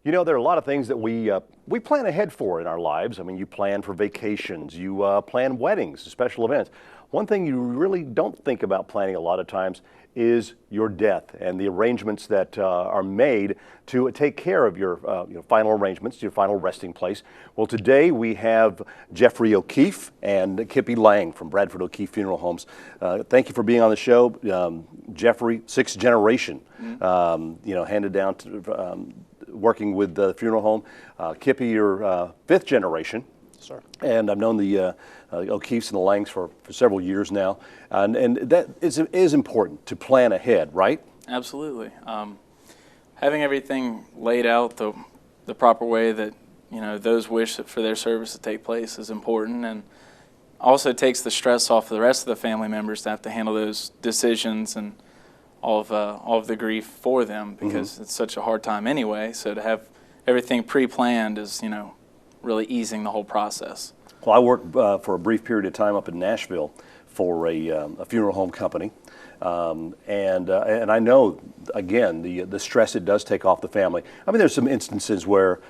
You know, there are a lot of things that we plan ahead for in our lives. I mean, you plan for vacations, you plan weddings, special events. One thing you really don't think about planning a lot of times is your death and the arrangements that are made to take care of your final arrangements, your final resting place. Well, today we have Jeffrey O'Keefe and Kippy Lang from Bradford O'Keefe Funeral Homes. Thank you for being on the show. Jeffrey, sixth generation, handed down to working with the funeral home. Kippy, you're fifth generation. Sir. And I've known the O'Keefes and the Langs for several years now. And that is important to plan ahead, right? Absolutely. Having everything laid out the proper way that, those wish for their service to take place is important, and also takes the stress off the rest of the family members to have to handle those decisions and all of the grief for them, because it's such a hard time anyway. So to have everything pre-planned is, really easing the whole process. Well, I worked for a brief period of time up in Nashville for a funeral home company, and I know, again, the stress it does take off the family. I mean, there's some instances where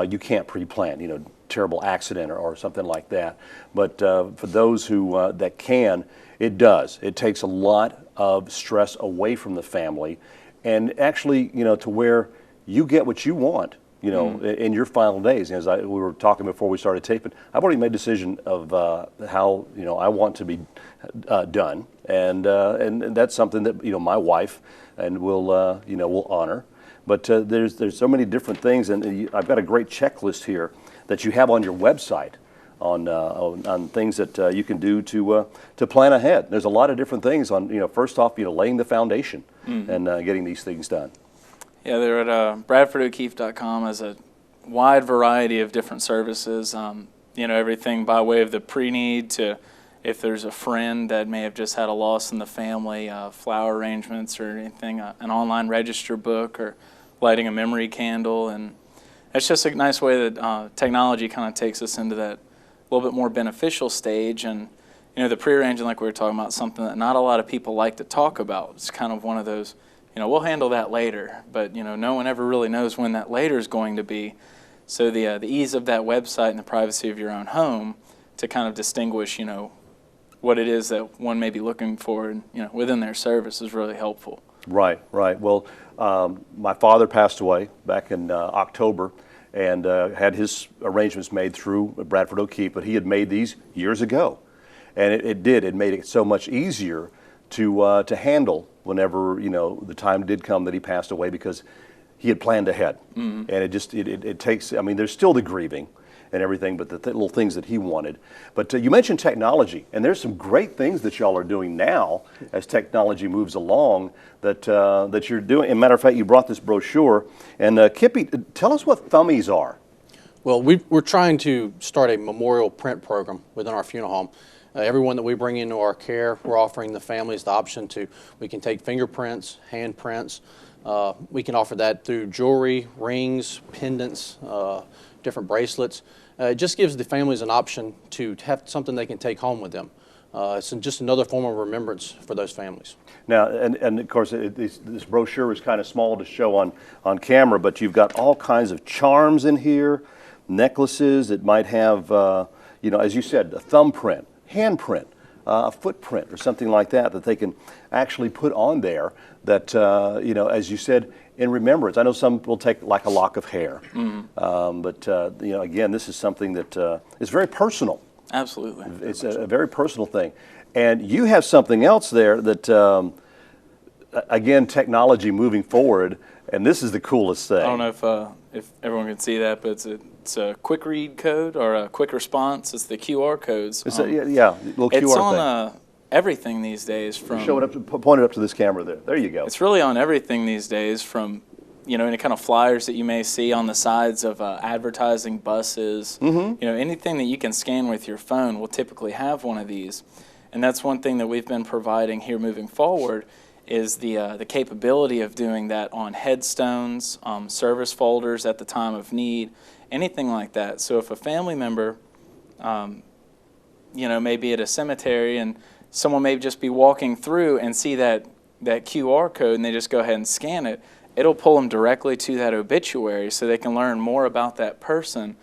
you can't pre-plan, terrible accident or something like that. But for those who that can, it does. It takes a lot of stress away from the family, and actually, to where you get what you want. In your final days. As we were talking before we started taping, I've already made a decision of how I want to be done, and that's something that my wife and will honor. But there's so many different things, and I've got a great checklist here that you have on your website on things that you can do to plan ahead. There's a lot of different things on first off laying the foundation and getting these things done. Yeah, they're at BradfordO'Keefe.com as a wide variety of different services. Everything by way of the pre-need to if there's a friend that may have just had a loss in the family, flower arrangements or anything, an online register book or lighting a memory candle. And it's just a nice way that technology kind of takes us into that little bit more beneficial stage. And, the pre-arranging, like we were talking about, something that not a lot of people like to talk about. It's kind of one of those, we'll handle that later, but no one ever really knows when that later is going to be. So the ease of that website and the privacy of your own home to kind of distinguish, what it is that one may be looking for, and within their service is really helpful. Right. Well, my father passed away back in October, and had his arrangements made through Bradford O'Keefe, but he had made these years ago, and it made it so much easier to handle whenever the time did come that he passed away, because he had planned ahead. And it takes, I mean, there's still the grieving and everything, but the little things that he wanted. But you mentioned technology, and there's some great things that y'all are doing now as technology moves along that you're doing. As a matter of fact, you brought this brochure, and Kippy, tell us what thummies are. Well, we're trying to start a memorial print program within our funeral home. Everyone that we bring into our care, we're offering the families the option we can take fingerprints, handprints. We can offer that through jewelry, rings, pendants, different bracelets. It just gives the families an option to have something they can take home with them. It's just another form of remembrance for those families. Now, and of course, this brochure is kind of small to show on camera, but you've got all kinds of charms in here, necklaces that might have, as you said, a thumbprint, handprint, a footprint or something like that they can actually put on there that, as you said, in remembrance. I know some will take like a lock of hair, but, again, this is something that is very personal. Absolutely. It's a very personal thing. And you have something else there that, again, technology moving forward, and this is the coolest thing. I don't know if everyone can see that, but it's a quick read code or a quick response. It's the QR codes. It's little QR it's on thing. Everything these days. Show it up, point it up to this camera there. There you go. It's really on everything these days, from any kind of flyers that you may see on the sides of advertising buses. Anything that you can scan with your phone will typically have one of these. And that's one thing that we've been providing here moving forward, is the capability of doing that on headstones, service folders at the time of need, anything like that. So if a family member, may be at a cemetery and someone may just be walking through and see that QR code, and they just go ahead and scan it, it'll pull them directly to that obituary so they can learn more about that person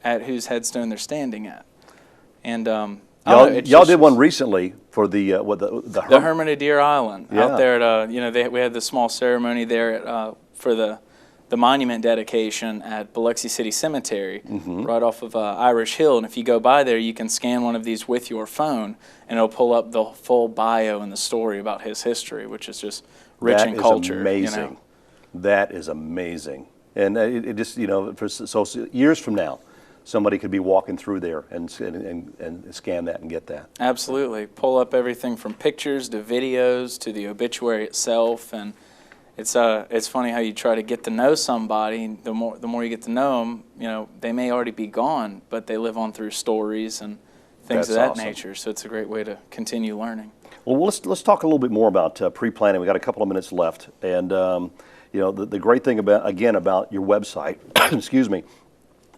at whose headstone they're standing at. And y'all did one recently for the the Hermit of Deer Island Yeah. out there at we had the small ceremony there at, for the monument dedication at Biloxi City Cemetery, right off of Irish Hill. And if you go by there, you can scan one of these with your phone, and it'll pull up the full bio and the story about his history, which is just rich in culture. That is amazing. That is amazing. And it just, so years from now, somebody could be walking through there and scan that and get that. Absolutely. Pull up everything from pictures to videos to the obituary itself. And it's funny how you try to get to know somebody. The more you get to know them, they may already be gone, but they live on through stories and things of that awesome. nature. So it's a great way to continue learning. Well, let's talk a little bit more about pre-planning. We got a couple of minutes left, and the great thing about your website, excuse me,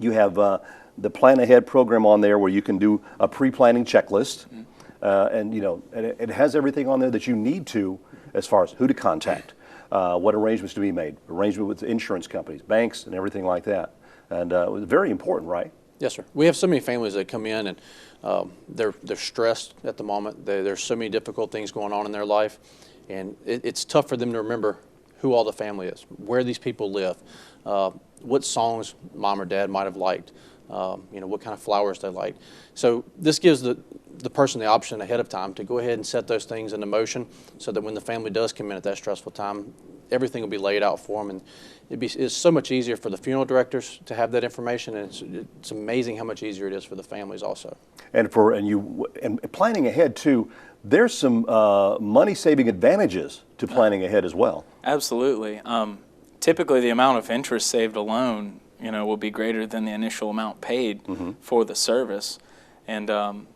you have the Plan Ahead program on there where you can do a pre-planning checklist, and it has everything on there that you need to, as far as who to contact. What arrangements to be made, arrangement with insurance companies, banks, and everything like that. And it was very important, right? Yes, sir. We have so many families that come in and they're stressed at the moment. There's so many difficult things going on in their life, and it's tough for them to remember who all the family is, where these people live, what songs mom or dad might have liked, what kind of flowers they liked. So this gives the person the option ahead of time to go ahead and set those things into motion so that when the family does come in at that stressful time, everything will be laid out for them. And it's so much easier for the funeral directors to have that information, and it's amazing how much easier it is for the families also. And planning ahead too, there's some money-saving advantages to planning ahead as well. Absolutely. Typically, the amount of interest saved alone, will be greater than the initial amount paid for the service. And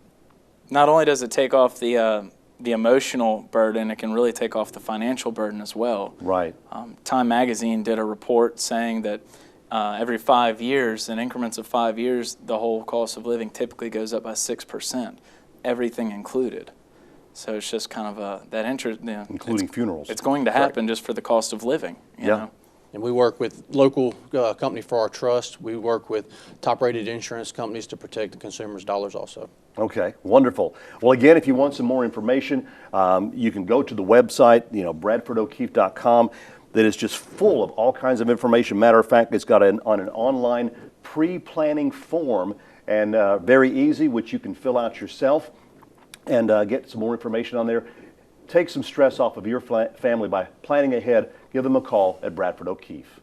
not only does it take off the emotional burden, it can really take off the financial burden as well. Right. Time Magazine did a report saying that every 5 years, in increments of 5 years, the whole cost of living typically goes up by 6%, everything included. So it's just kind of that interest. Including funerals. It's going to happen just for the cost of living. You know? And we work with local company for our trust. We work with top-rated insurance companies to protect the consumer's dollars also. Okay, wonderful. Well, again, if you want some more information, you can go to the website, BradfordO'Keefe.com. That is just full of all kinds of information. Matter of fact, it's got an online pre-planning form, and very easy, which you can fill out yourself and get some more information on there. Take some stress off of your family by planning ahead. Give them a call at Bradford O'Keefe.